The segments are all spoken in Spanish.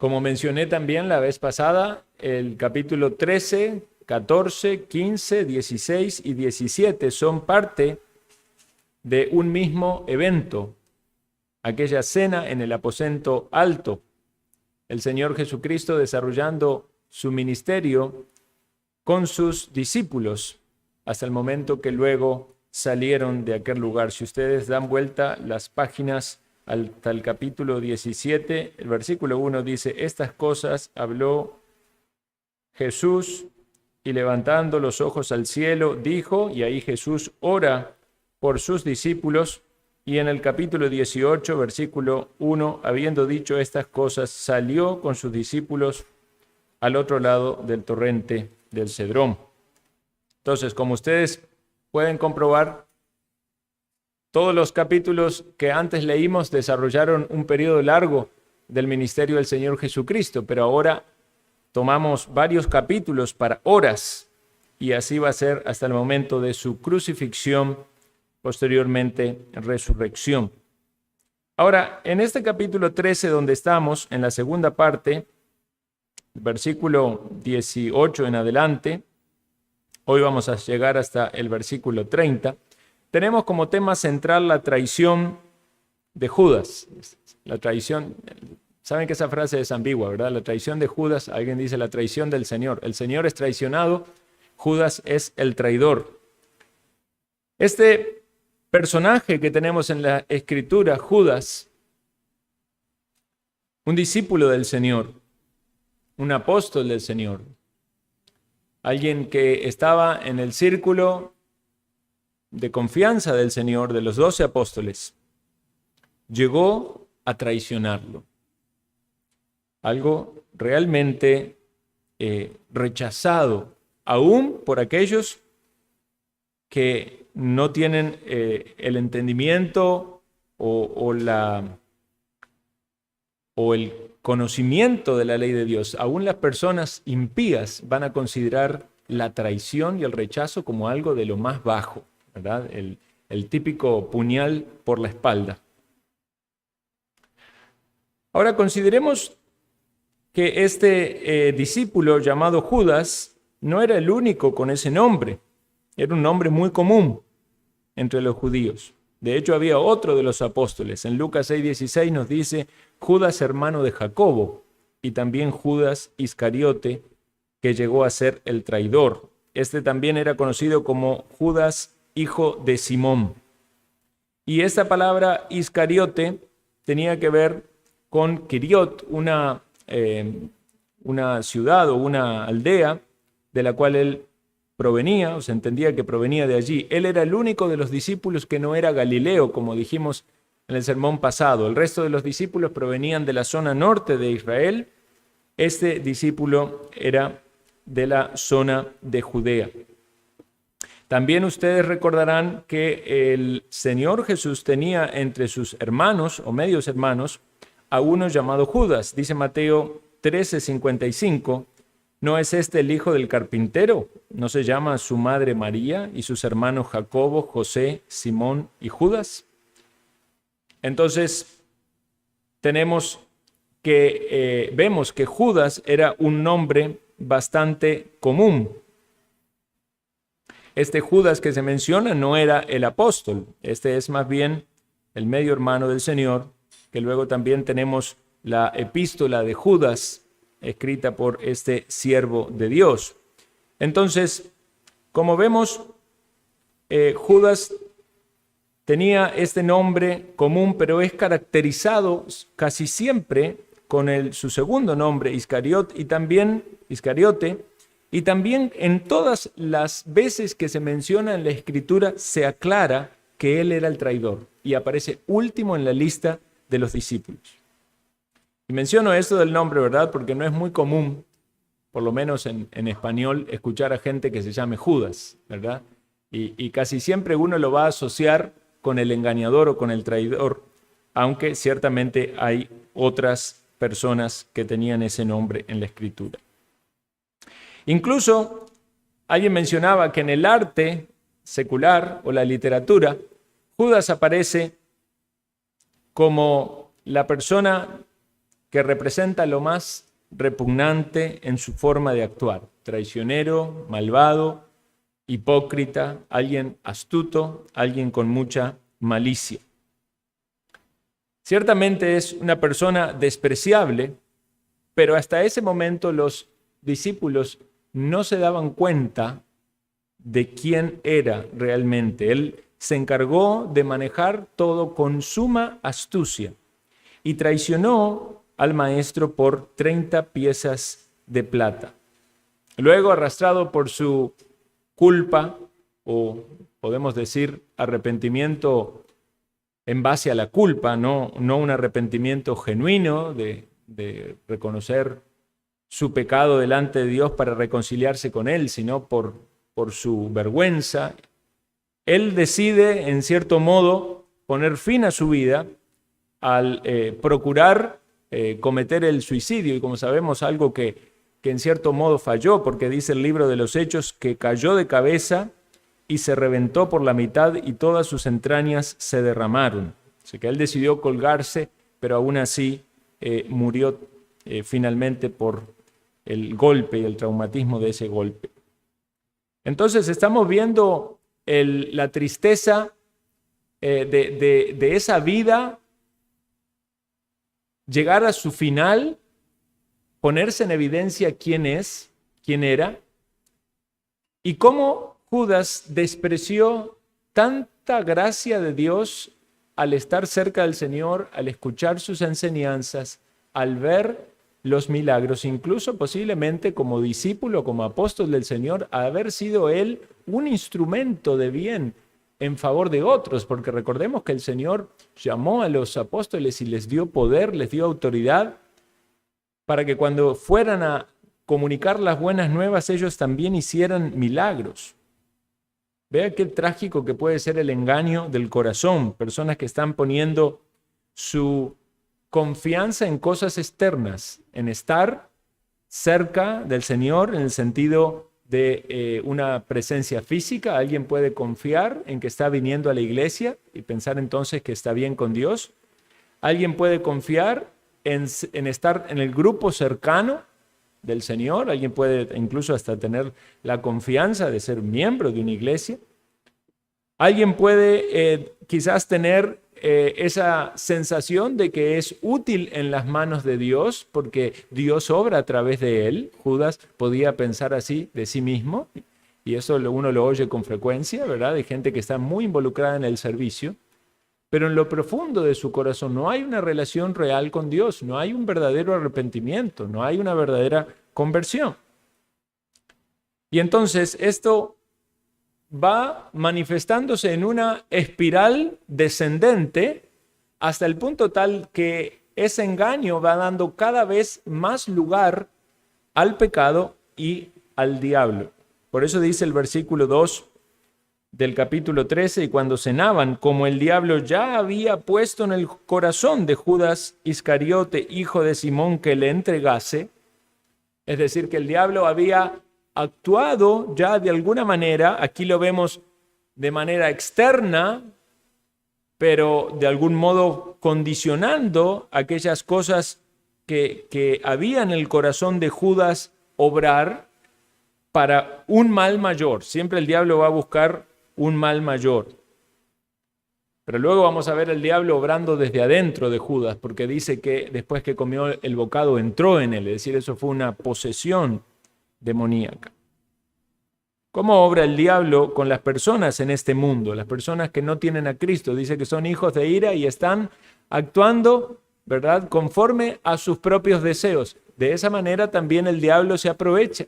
Como mencioné también la vez pasada, el capítulo 13, 14, 15, 16 y 17 son parte de un mismo evento, aquella cena en el aposento alto, el Señor Jesucristo desarrollando su ministerio con sus discípulos hasta el momento que luego salieron de aquel lugar. Si ustedes dan vuelta las páginas hasta el capítulo 17, el versículo 1 dice: estas cosas habló Jesús y levantando los ojos al cielo dijo, y ahí Jesús ora por sus discípulos. Y en el capítulo 18, versículo 1, habiendo dicho estas cosas, salió con sus discípulos al otro lado del torrente del Cedrón. Entonces, como ustedes pueden comprobar, todos los capítulos que antes leímos desarrollaron un periodo largo del ministerio del Señor Jesucristo, pero ahora tomamos varios capítulos para horas, y así va a ser hasta el momento de su crucifixión, posteriormente resurrección. Ahora, en este capítulo 13, donde estamos, en la segunda parte, versículo 18 en adelante, hoy vamos a llegar hasta el versículo 30, tenemos como tema central la traición de Judas. La traición, saben que esa frase es ambigua, ¿verdad? La traición de Judas, alguien dice la traición del Señor. El Señor es traicionado, Judas es el traidor. Este personaje que tenemos en la Escritura, Judas, un discípulo del Señor, un apóstol del Señor, alguien que estaba en el círculo de confianza del Señor, de los 12 apóstoles, llegó a traicionarlo. Algo realmente rechazado, aún por aquellos que no tienen el entendimiento o el conocimiento de la ley de Dios. Aún las personas impías van a considerar la traición y el rechazo como algo de lo más bajo, ¿verdad? El típico puñal por la espalda. Ahora consideremos que este discípulo llamado Judas no era el único con ese nombre. Era un nombre muy común entre los judíos. De hecho, había otro de los apóstoles. En Lucas 6:16 nos dice Judas, hermano de Jacobo, y también Judas Iscariote, que llegó a ser el traidor. Este también era conocido como Judas, hijo de Simón. Y esta palabra Iscariote tenía que ver con Kiriot, una ciudad o una aldea de la cual él provenía, o se entendía que provenía de allí. Él era el único de los discípulos que no era galileo, como dijimos en el sermón pasado. El resto de los discípulos provenían de la zona norte de Israel. Este discípulo era de la zona de Judea. También ustedes recordarán que el Señor Jesús tenía entre sus hermanos o medios hermanos a uno llamado Judas. Dice Mateo 13:55, ¿no es este el hijo del carpintero? ¿No se llama su madre María y sus hermanos Jacobo, José, Simón y Judas? Entonces, vemos que Judas era un nombre bastante común. Este Judas que se menciona no era el apóstol, este es más bien el medio hermano del Señor, que luego también tenemos la epístola de Judas, escrita por este siervo de Dios. Entonces, como vemos, Judas tenía este nombre común, pero es caracterizado casi siempre con su segundo nombre, Iscariote, y también en todas las veces que se menciona en la Escritura se aclara que él era el traidor y aparece último en la lista de los discípulos. Y menciono esto del nombre, ¿verdad? Porque no es muy común, por lo menos en español, escuchar a gente que se llame Judas, ¿verdad? Y casi siempre uno lo va a asociar con el engañador o con el traidor, aunque ciertamente hay otras personas que tenían ese nombre en la Escritura. Incluso alguien mencionaba que en el arte secular o la literatura, Judas aparece como la persona que representa lo más repugnante en su forma de actuar. Traicionero, malvado, hipócrita, alguien astuto, alguien con mucha malicia. Ciertamente es una persona despreciable, pero hasta ese momento los discípulos no se daban cuenta de quién era realmente. Él se encargó de manejar todo con suma astucia y traicionó al maestro por 30 piezas de plata. Luego, arrastrado por su culpa, o podemos decir arrepentimiento en base a la culpa, no un arrepentimiento genuino de reconocer su pecado delante de Dios para reconciliarse con Él, sino por su vergüenza, Él decide, en cierto modo, poner fin a su vida al procurar cometer el suicidio, y como sabemos, algo que en cierto modo falló, porque dice el libro de los Hechos que cayó de cabeza y se reventó por la mitad y todas sus entrañas se derramaron. Así que él decidió colgarse, pero aún así murió finalmente por el golpe y el traumatismo de ese golpe. Entonces estamos viendo la tristeza de esa vida llegar a su final, ponerse en evidencia quién era, y cómo Judas despreció tanta gracia de Dios al estar cerca del Señor, al escuchar sus enseñanzas, al ver los milagros, incluso posiblemente como discípulo, como apóstol del Señor, a haber sido él un instrumento de bien en favor de otros, porque recordemos que el Señor llamó a los apóstoles y les dio poder, les dio autoridad, para que cuando fueran a comunicar las buenas nuevas, ellos también hicieran milagros. Vea qué trágico que puede ser el engaño del corazón, personas que están poniendo su confianza en cosas externas, en estar cerca del Señor en el sentido de una presencia física. Alguien puede confiar en que está viniendo a la iglesia y pensar entonces que está bien con Dios. Alguien puede confiar en estar en el grupo cercano del Señor. Alguien puede incluso hasta tener la confianza de ser miembro de una iglesia. Alguien puede quizás tener esa sensación de que es útil en las manos de Dios porque Dios obra a través de él. Judas podía pensar así de sí mismo, y eso uno lo oye con frecuencia, ¿verdad? De gente que está muy involucrada en el servicio, pero en lo profundo de su corazón no hay una relación real con Dios, no hay un verdadero arrepentimiento, no hay una verdadera conversión. Y entonces esto va manifestándose en una espiral descendente hasta el punto tal que ese engaño va dando cada vez más lugar al pecado y al diablo. Por eso dice el versículo 2 del capítulo 13, y cuando cenaban, como el diablo ya había puesto en el corazón de Judas Iscariote, hijo de Simón, que le entregase, es decir, que el diablo había actuado ya de alguna manera, aquí lo vemos de manera externa, pero de algún modo condicionando aquellas cosas que había en el corazón de Judas obrar para un mal mayor. Siempre el diablo va a buscar un mal mayor. Pero luego vamos a ver el diablo obrando desde adentro de Judas, porque dice que después que comió el bocado entró en él, es decir, eso fue una posesión demoníaca. ¿Cómo obra el diablo con las personas en este mundo? Las personas que no tienen a Cristo. Dice que son hijos de ira y están actuando, ¿verdad?, conforme a sus propios deseos. De esa manera también el diablo se aprovecha,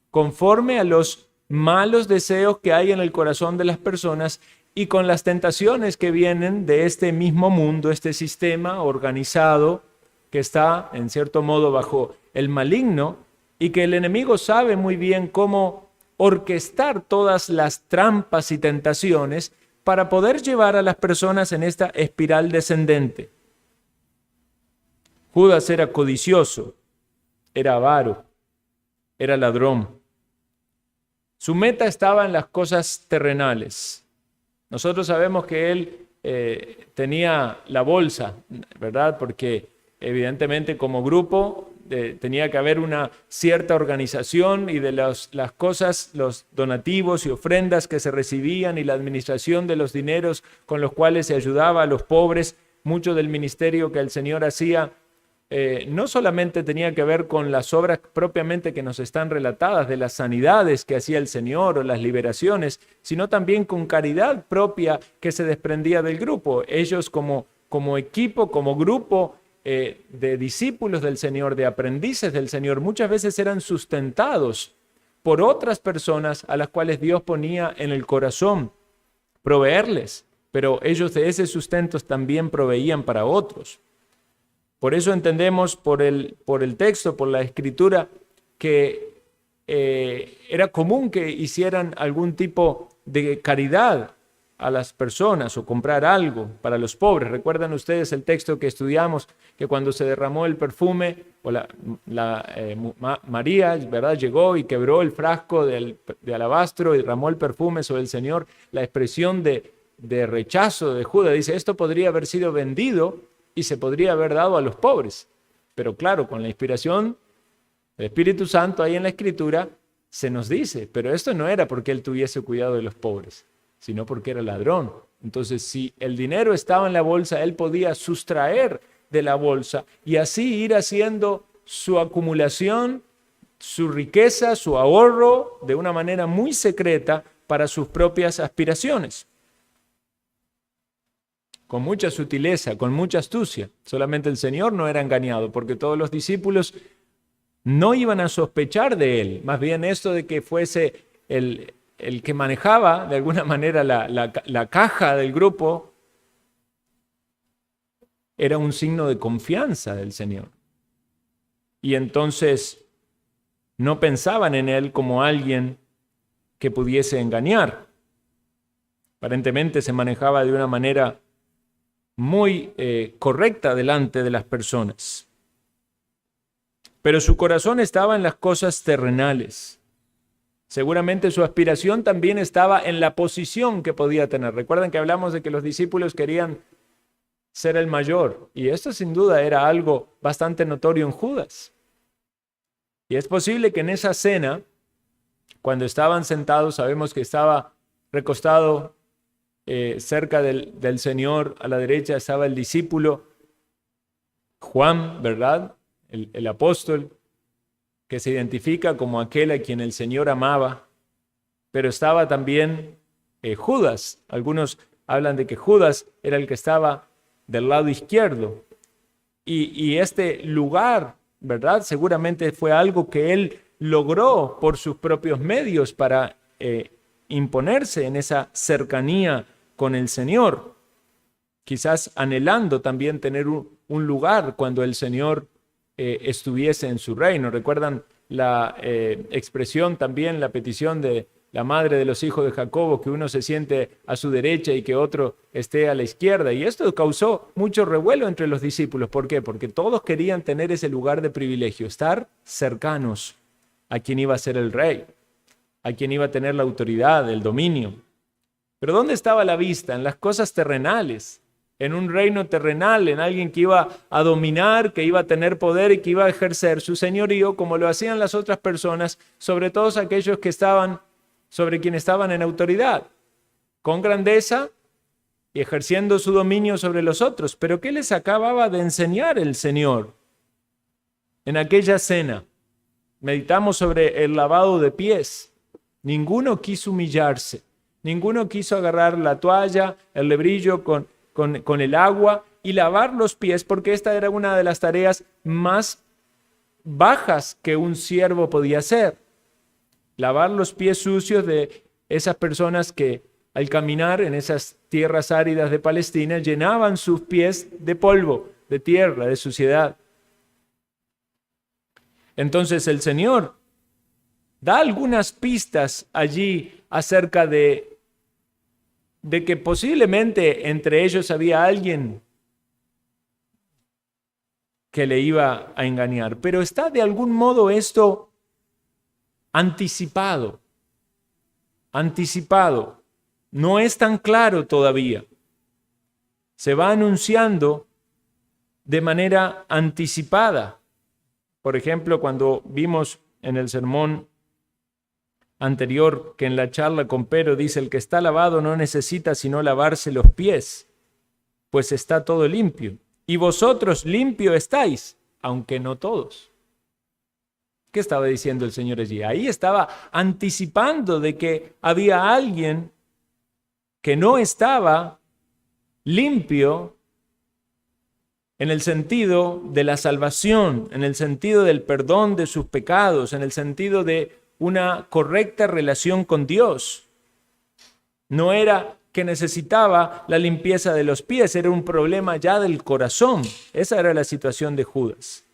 conforme a los malos deseos que hay en el corazón de las personas y con las tentaciones que vienen de este mismo mundo, este sistema organizado que está en cierto modo bajo el maligno, y que el enemigo sabe muy bien cómo orquestar todas las trampas y tentaciones para poder llevar a las personas en esta espiral descendente. Judas era codicioso, era avaro, era ladrón. Su meta estaba en las cosas terrenales. Nosotros sabemos que él tenía la bolsa, ¿verdad? Porque evidentemente como grupo tenía que haber una cierta organización, y de las cosas, los donativos y ofrendas que se recibían y la administración de los dineros con los cuales se ayudaba a los pobres, mucho del ministerio que el Señor hacía no solamente tenía que ver con las obras propiamente que nos están relatadas, de las sanidades que hacía el Señor o las liberaciones, sino también con caridad propia que se desprendía del grupo. Ellos como equipo, como grupo de discípulos del Señor, de aprendices del Señor, muchas veces eran sustentados por otras personas a las cuales Dios ponía en el corazón proveerles, pero ellos de ese sustento también proveían para otros. Por eso entendemos por el texto, por la escritura, que era común que hicieran algún tipo de caridad a las personas o comprar algo para los pobres. ¿Recuerdan ustedes el texto que estudiamos? Que cuando se derramó el perfume, o María, ¿verdad?, llegó y quebró el frasco de alabastro y derramó el perfume sobre el Señor. La expresión de rechazo de Judas dice, esto podría haber sido vendido y se podría haber dado a los pobres. Pero claro, con la inspiración del Espíritu Santo ahí en la Escritura se nos dice, pero esto no era porque él tuviese cuidado de los pobres, sino porque era ladrón. Entonces, si el dinero estaba en la bolsa, él podía sustraer de la bolsa y así ir haciendo su acumulación, su riqueza, su ahorro de una manera muy secreta para sus propias aspiraciones. Con mucha sutileza, con mucha astucia. Solamente el Señor no era engañado, porque todos los discípulos no iban a sospechar de él. Más bien esto de que fuese el que manejaba de alguna manera la caja del grupo era un signo de confianza del Señor. Y entonces no pensaban en él como alguien que pudiese engañar. Aparentemente se manejaba de una manera muy correcta delante de las personas. Pero su corazón estaba en las cosas terrenales. Seguramente su aspiración también estaba en la posición que podía tener. Recuerdan que hablamos de que los discípulos querían ser el mayor, y esto sin duda era algo bastante notorio en Judas. Y es posible que en esa cena, cuando estaban sentados, sabemos que estaba recostado cerca del Señor, a la derecha estaba el discípulo Juan, ¿verdad? El apóstol, que se identifica como aquel a quien el Señor amaba, pero estaba también Judas. Algunos hablan de que Judas era el que estaba del lado izquierdo. Y este lugar, ¿verdad?, seguramente fue algo que él logró por sus propios medios para imponerse en esa cercanía con el Señor, quizás anhelando también tener un lugar cuando el Señor estuviese en su reino. ¿Recuerdan la expresión también, la petición de la madre de los hijos de Jacobo, que uno se siente a su derecha y que otro esté a la izquierda? Y esto causó mucho revuelo entre los discípulos. ¿Por qué? Porque todos querían tener ese lugar de privilegio, estar cercanos a quien iba a ser el rey, a quien iba a tener la autoridad, el dominio. Pero ¿dónde estaba la vista? En las cosas terrenales, en un reino terrenal, en alguien que iba a dominar, que iba a tener poder y que iba a ejercer su señorío como lo hacían las otras personas, sobre todos aquellos que estaban, sobre quienes estaban en autoridad, con grandeza y ejerciendo su dominio sobre los otros. Pero ¿qué les acababa de enseñar el Señor en aquella cena? Meditamos sobre el lavado de pies. Ninguno quiso humillarse. Ninguno quiso agarrar la toalla, el lebrillo con el agua y lavar los pies, porque esta era una de las tareas más bajas que un siervo podía hacer. Lavar los pies sucios de esas personas que al caminar en esas tierras áridas de Palestina llenaban sus pies de polvo, de tierra, de suciedad. Entonces el Señor da algunas pistas allí acerca de que posiblemente entre ellos había alguien que le iba a engañar. Pero está de algún modo esto anticipado. No es tan claro todavía. Se va anunciando de manera anticipada. Por ejemplo, cuando vimos en el sermón anterior que en la charla con Pedro dice: el que está lavado no necesita sino lavarse los pies, pues está todo limpio. Y vosotros limpio estáis, aunque no todos. ¿Qué estaba diciendo el Señor allí? Ahí estaba anticipando de que había alguien que no estaba limpio en el sentido de la salvación, en el sentido del perdón de sus pecados, en el sentido de una correcta relación con Dios. No era que necesitaba la limpieza de los pies, era un problema ya del corazón. Esa era la situación de Judas.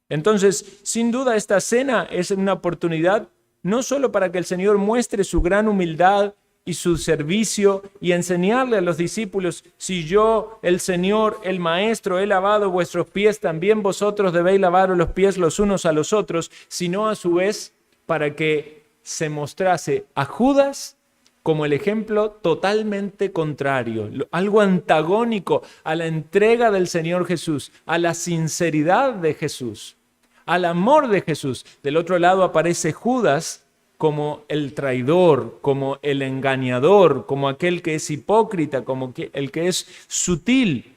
Entonces, sin duda, esta cena es una oportunidad no solo para que el Señor muestre su gran humildad y su servicio y enseñarle a los discípulos: si yo, el Señor, el Maestro, he lavado vuestros pies, también vosotros debéis lavaros los pies los unos a los otros, sino a su vez para que se mostrase a Judas como el ejemplo totalmente contrario, algo antagónico a la entrega del Señor Jesús, a la sinceridad de Jesús, al amor de Jesús. Del otro lado aparece Judas como el traidor, como el engañador, como aquel que es hipócrita, como el que es sutil.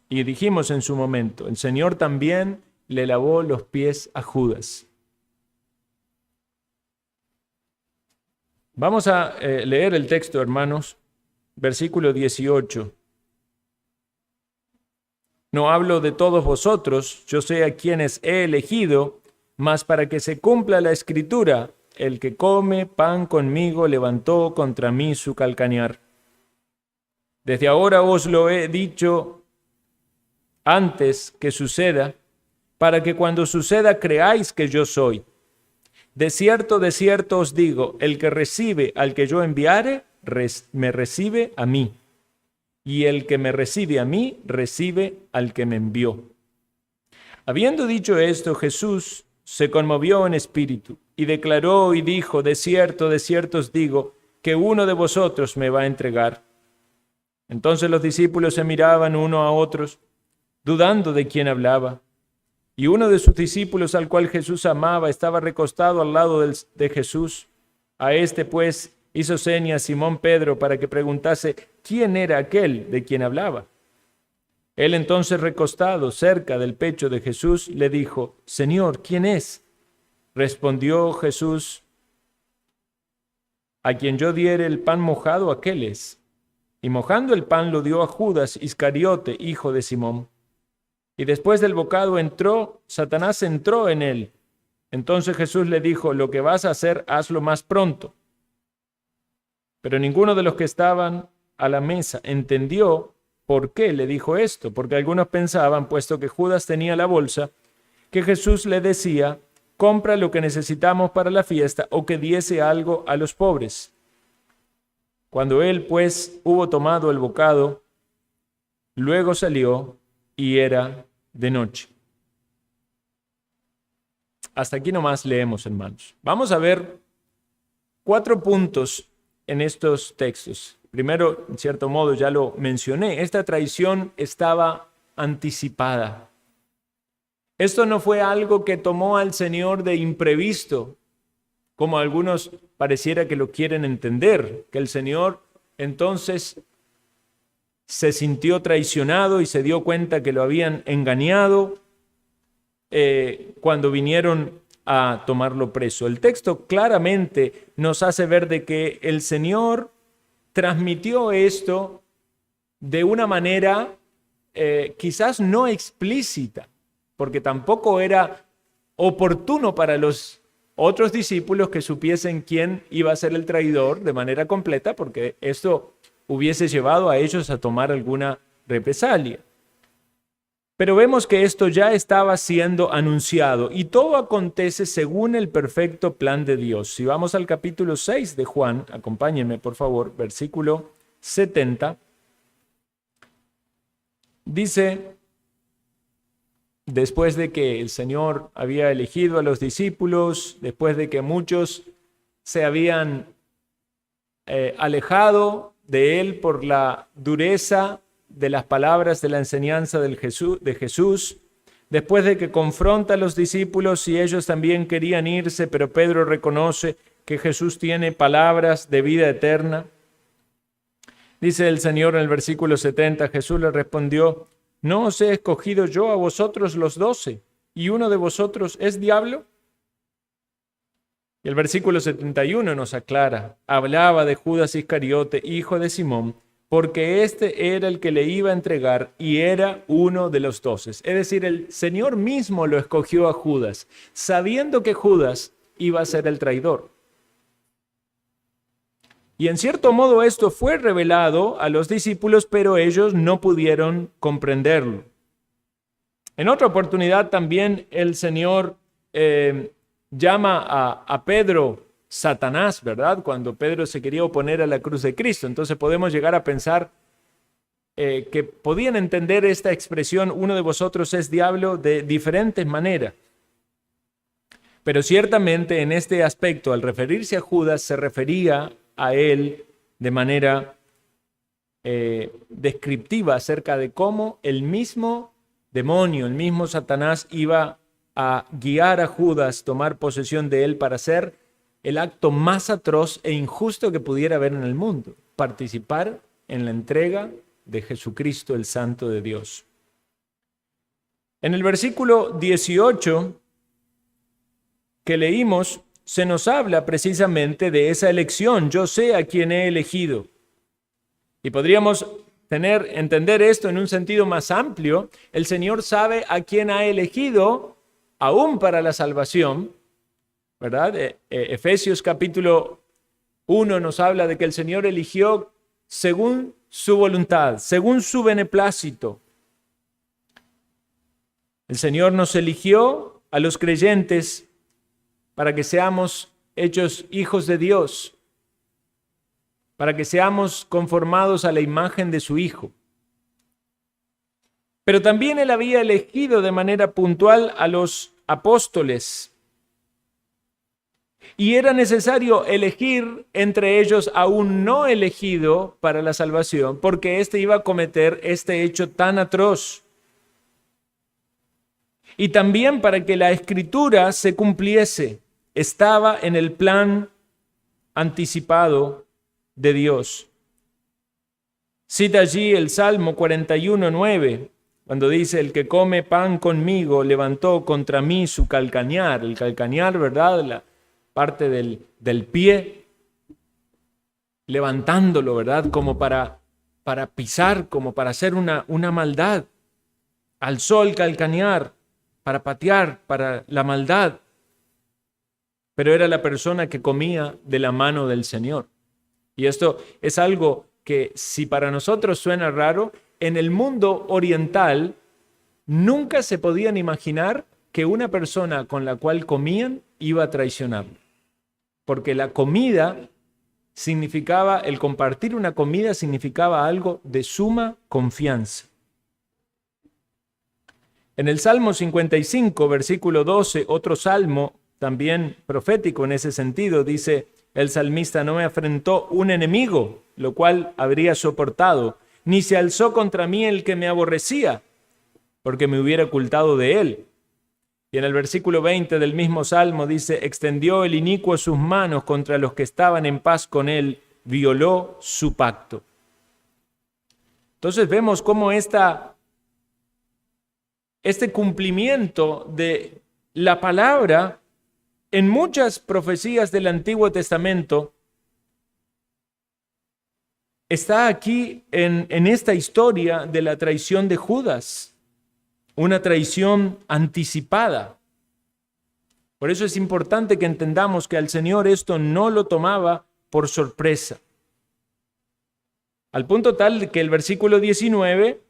Y dijimos en su momento, el Señor también le lavó los pies a Judas. Vamos a leer el texto, hermanos, versículo 18. No hablo de todos vosotros, yo sé a quienes he elegido, mas para que se cumpla la escritura, el que come pan conmigo levantó contra mí su calcañar. Desde ahora os lo he dicho antes que suceda, para que cuando suceda creáis que yo soy. De cierto os digo, el que recibe al que yo enviare, me recibe a mí. Y el que me recibe a mí, recibe al que me envió. Habiendo dicho esto, Jesús se conmovió en espíritu y declaró y dijo: de cierto os digo, que uno de vosotros me va a entregar. Entonces los discípulos se miraban uno a otros, dudando de quién hablaba. Y uno de sus discípulos, al cual Jesús amaba, estaba recostado al lado de Jesús. A este, pues, hizo señas Simón Pedro para que preguntase quién era aquel de quien hablaba. Él entonces, recostado cerca del pecho de Jesús, le dijo: Señor, ¿quién es? Respondió Jesús: a quien yo diere el pan mojado, aquel es. Y mojando el pan lo dio a Judas Iscariote, hijo de Simón. Y después del bocado Satanás entró en él. Entonces Jesús le dijo: lo que vas a hacer, hazlo más pronto. Pero ninguno de los que estaban a la mesa entendió por qué le dijo esto, porque algunos pensaban, puesto que Judas tenía la bolsa, que Jesús le decía: compra lo que necesitamos para la fiesta, o que diese algo a los pobres. Cuando él, pues, hubo tomado el bocado, luego salió y era de noche. Hasta aquí nomás leemos, hermanos. Vamos a ver 4 puntos en estos textos. Primero, en cierto modo, ya lo mencioné, esta traición estaba anticipada. Esto no fue algo que tomó al Señor de imprevisto, como algunos pareciera que lo quieren entender, que el Señor entonces se sintió traicionado y se dio cuenta que lo habían engañado cuando vinieron a tomarlo preso. El texto claramente nos hace ver de que el Señor transmitió esto de una manera quizás no explícita, porque tampoco era oportuno para los otros discípulos que supiesen quién iba a ser el traidor de manera completa, porque esto hubiese llevado a ellos a tomar alguna represalia. Pero vemos que esto ya estaba siendo anunciado y todo acontece según el perfecto plan de Dios. Si vamos al capítulo 6 de Juan, acompáñenme por favor, versículo 70, dice: después de que el Señor había elegido a los discípulos, después de que muchos se habían alejado de él por la dureza de las palabras de la enseñanza de Jesús, después de que confronta a los discípulos y ellos también querían irse, pero Pedro reconoce que Jesús tiene palabras de vida eterna. Dice el Señor en el versículo 70, Jesús le respondió: ¿no os he escogido yo a vosotros los 12, y uno de vosotros es diablo? Y el versículo 71 nos aclara, hablaba de Judas Iscariote, hijo de Simón, porque este era el que le iba a entregar y era uno de los 12. Es decir, el Señor mismo lo escogió a Judas, sabiendo que Judas iba a ser el traidor. Y en cierto modo esto fue revelado a los discípulos, pero ellos no pudieron comprenderlo. En otra oportunidad también el Señor llama a Pedro Satanás, ¿verdad? Cuando Pedro se quería oponer a la cruz de Cristo. Entonces podemos llegar a pensar que podían entender esta expresión, uno de vosotros es diablo, de diferentes maneras. Pero ciertamente en este aspecto, al referirse a Judas, se refería a él de manera descriptiva acerca de cómo el mismo demonio, el mismo Satanás iba a guiar a Judas, tomar posesión de él para hacer el acto más atroz e injusto que pudiera haber en el mundo, participar en la entrega de Jesucristo, el Santo de Dios. En el versículo 18 que leímos, se nos habla precisamente de esa elección. Yo sé a quién he elegido. Y podríamos entender esto en un sentido más amplio. El Señor sabe a quién ha elegido, aún para la salvación, ¿verdad? Efesios capítulo 1 nos habla de que el Señor eligió según su voluntad, según su beneplácito. El Señor nos eligió a los creyentes para que seamos hechos hijos de Dios, para que seamos conformados a la imagen de su Hijo. Pero también Él había elegido de manera puntual a los apóstoles. Y era necesario elegir entre ellos a un no elegido para la salvación, porque éste iba a cometer este hecho tan atroz. Y también para que la Escritura se cumpliese. Estaba en el plan anticipado de Dios. Cita allí el Salmo 41:9, cuando dice: el que come pan conmigo levantó contra mí su calcañar. El calcañar, ¿verdad? La parte del pie, levantándolo, ¿verdad? Como para pisar, como para hacer una maldad. Alzó el calcañar para patear, para la maldad. Pero era la persona que comía de la mano del Señor. Y esto es algo que, si para nosotros suena raro, en el mundo oriental nunca se podían imaginar que una persona con la cual comían iba a traicionar. Porque la comida significaba, el compartir una comida significaba algo de suma confianza. En el Salmo 55, versículo 12, otro salmo también profético en ese sentido, dice el salmista: no me afrentó un enemigo, lo cual habría soportado, ni se alzó contra mí el que me aborrecía, porque me hubiera ocultado de él. Y en el versículo 20 del mismo salmo dice: extendió el inicuo sus manos contra los que estaban en paz con él, violó su pacto. Entonces vemos cómo este cumplimiento de la palabra en muchas profecías del Antiguo Testamento está aquí en esta historia de la traición de Judas, una traición anticipada. Por eso es importante que entendamos que al Señor esto no lo tomaba por sorpresa. Al punto tal que el versículo 19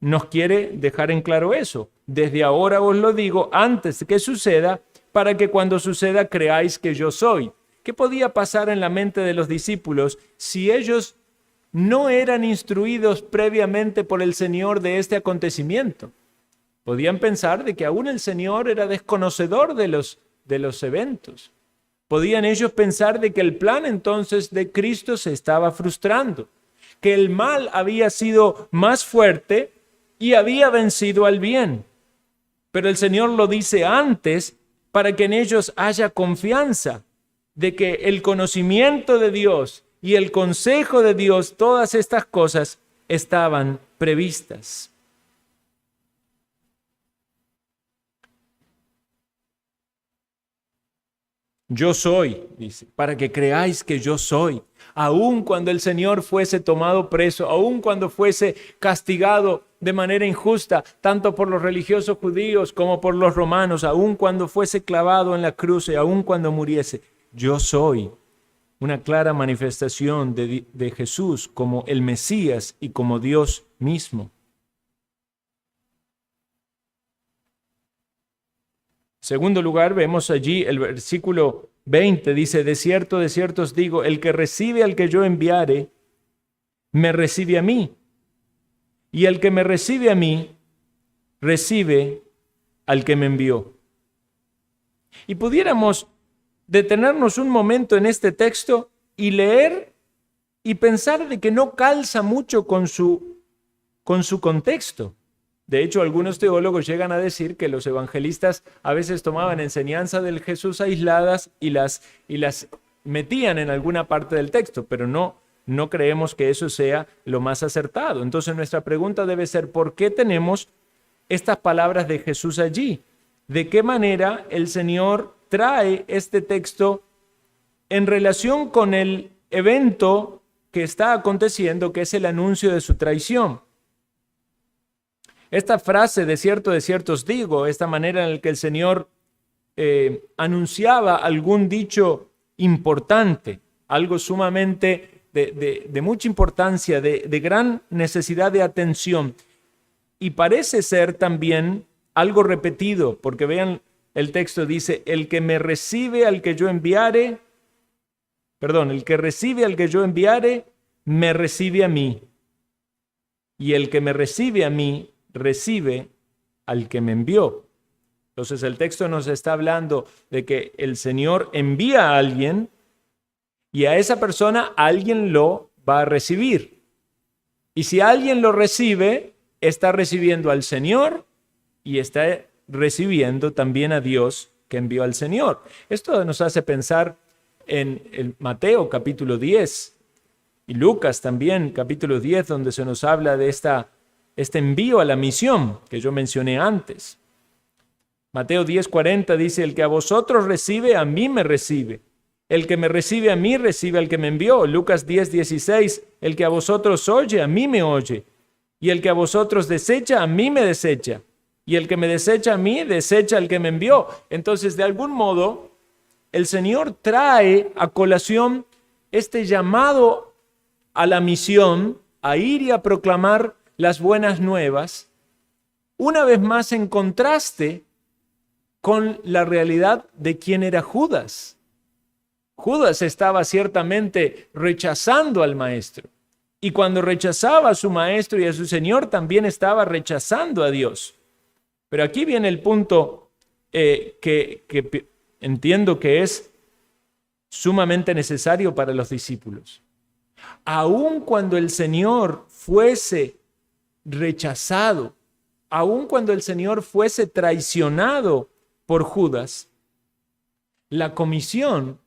nos quiere dejar en claro eso. Desde ahora os lo digo antes de que suceda, para que cuando suceda creáis que yo soy. ¿Qué podía pasar en la mente de los discípulos si ellos no eran instruidos previamente por el Señor de este acontecimiento? Podían pensar de que aún el Señor era desconocedor de los eventos. Podían ellos pensar de que el plan entonces de Cristo se estaba frustrando, que el mal había sido más fuerte y había vencido al bien. Pero el Señor lo dice antes para que en ellos haya confianza de que el conocimiento de Dios y el consejo de Dios, todas estas cosas estaban previstas. Yo soy, dice, para que creáis que yo soy. Aun cuando el Señor fuese tomado preso, aun cuando fuese castigado de manera injusta, tanto por los religiosos judíos como por los romanos, aun cuando fuese clavado en la cruz y aun cuando muriese, yo soy. Una clara manifestación de Jesús como el Mesías y como Dios mismo. Segundo lugar, vemos allí el versículo 20, dice, de cierto os digo, el que recibe al que yo enviare, me recibe a mí. Y el que me recibe a mí, recibe al que me envió. Y pudiéramos detenernos un momento en este texto y leer y pensar de que no calza mucho con su contexto. De hecho, algunos teólogos llegan a decir que los evangelistas a veces tomaban enseñanza del Jesús aisladas y las metían en alguna parte del texto, pero no creemos que eso sea lo más acertado. Entonces nuestra pregunta debe ser, ¿por qué tenemos estas palabras de Jesús allí? ¿De qué manera el Señor trae este texto en relación con el evento que está aconteciendo, que es el anuncio de su traición? Esta frase, de cierto os digo, esta manera en la que el Señor anunciaba algún dicho importante, algo sumamente de mucha importancia, de gran necesidad de atención, y parece ser también algo repetido, porque vean, el texto dice, el que recibe al que yo enviare, me recibe a mí, y el que me recibe a mí, recibe al que me envió. Entonces el texto nos está hablando de que el Señor envía a alguien y a esa persona alguien lo va a recibir. Y si alguien lo recibe, está recibiendo al Señor y está recibiendo también a Dios que envió al Señor. Esto nos hace pensar en el Mateo capítulo 10 y Lucas también capítulo 10, donde se nos habla de este envío a la misión que yo mencioné antes. Mateo 10:40 dice, el que a vosotros recibe, a mí me recibe. El que me recibe a mí, recibe al que me envió. Lucas 10:16, el que a vosotros oye, a mí me oye. Y el que a vosotros desecha, a mí me desecha. Y el que me desecha a mí, desecha al que me envió. Entonces, de algún modo, el Señor trae a colación este llamado a la misión, a ir y a proclamar las buenas nuevas, una vez más en contraste con la realidad de quién era Judas. Judas estaba ciertamente rechazando al maestro, y cuando rechazaba a su maestro y a su Señor, también estaba rechazando a Dios. Pero aquí viene el punto que entiendo que es sumamente necesario para los discípulos. Aun cuando el Señor fuese rechazado, aun cuando el Señor fuese traicionado por Judas, la comisión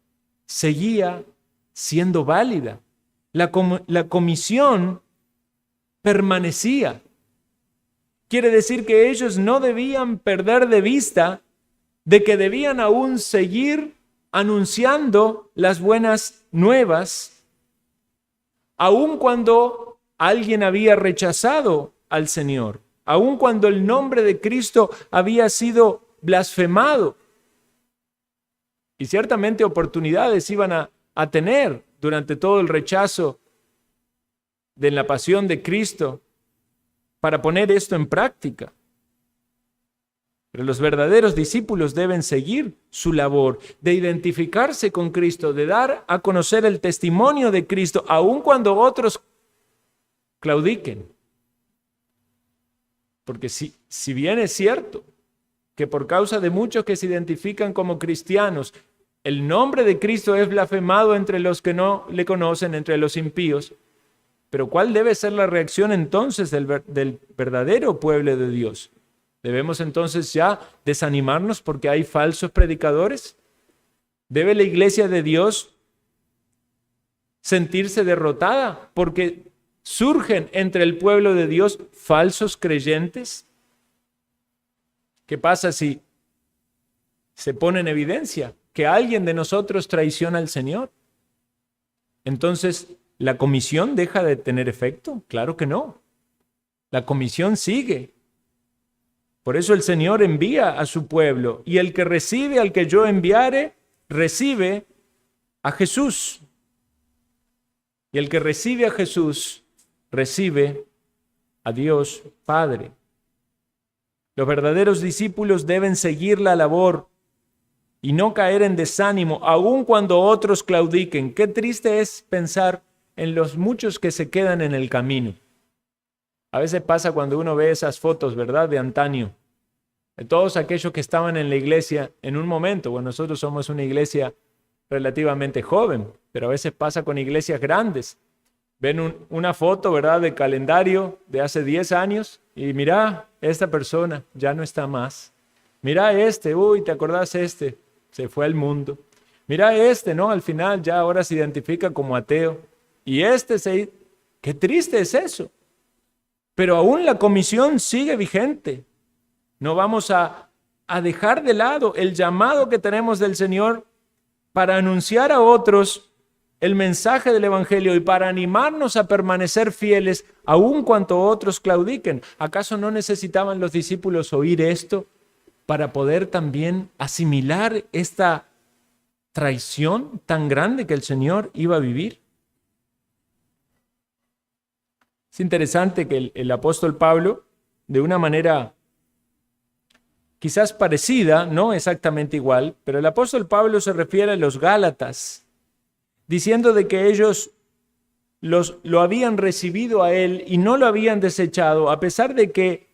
seguía siendo válida. La comisión permanecía. Quiere decir que ellos no debían perder de vista de que debían aún seguir anunciando las buenas nuevas, aun cuando alguien había rechazado al Señor, aun cuando el nombre de Cristo había sido blasfemado. Y ciertamente oportunidades iban a tener durante todo el rechazo de la pasión de Cristo para poner esto en práctica. Pero los verdaderos discípulos deben seguir su labor de identificarse con Cristo, de dar a conocer el testimonio de Cristo, aun cuando otros claudiquen. Porque si bien es cierto que por causa de muchos que se identifican como cristianos, el nombre de Cristo es blasfemado entre los que no le conocen, entre los impíos, Pero ¿cuál debe ser la reacción entonces del verdadero pueblo de Dios? ¿Debemos entonces ya desanimarnos porque hay falsos predicadores? ¿Debe la iglesia de Dios sentirse derrotada porque surgen entre el pueblo de Dios falsos creyentes? ¿Qué pasa si se pone en evidencia que alguien de nosotros traiciona al Señor? Entonces, ¿la comisión deja de tener efecto? Claro que no. La comisión sigue. Por eso el Señor envía a su pueblo, y el que recibe al que yo enviare, recibe a Jesús. Y el que recibe a Jesús, recibe a Dios Padre. Los verdaderos discípulos deben seguir la labor y no caer en desánimo, aun cuando otros claudiquen. Qué triste es pensar en los muchos que se quedan en el camino. A veces pasa cuando uno ve esas fotos, ¿verdad?, de antaño, de todos aquellos que estaban en la iglesia en un momento. Bueno, nosotros somos una iglesia relativamente joven, pero a veces pasa con iglesias grandes. Ven una foto, ¿verdad?, de calendario de hace 10 años y mira, esta persona ya no está más. Mira uy, ¿te acordás se fue al mundo. Mira ¿no? Al final ya ahora se identifica como ateo. Y qué triste es eso. Pero aún la comisión sigue vigente. No vamos a dejar de lado el llamado que tenemos del Señor para anunciar a otros el mensaje del Evangelio y para animarnos a permanecer fieles aun cuando otros claudiquen. ¿Acaso no necesitaban los discípulos oír esto para poder también asimilar esta traición tan grande que el Señor iba a vivir? Es interesante que el apóstol Pablo, de una manera quizás parecida, no exactamente igual, pero el apóstol Pablo se refiere a los Gálatas, diciendo de que ellos lo habían recibido a él y no lo habían desechado, a pesar de que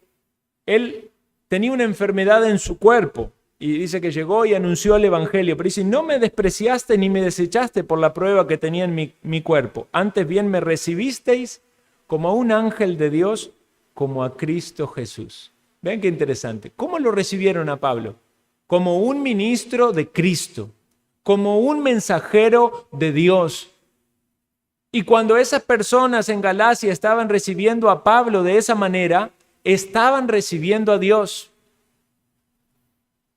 él tenía una enfermedad en su cuerpo. Y dice que llegó y anunció el Evangelio, pero dice, no me despreciaste ni me desechaste por la prueba que tenía en mi cuerpo, antes bien me recibisteis como a un ángel de Dios, como a Cristo Jesús. Vean qué interesante. ¿Cómo lo recibieron a Pablo? Como un ministro de Cristo, como un mensajero de Dios. Y cuando esas personas en Galacia estaban recibiendo a Pablo de esa manera, estaban recibiendo a Dios.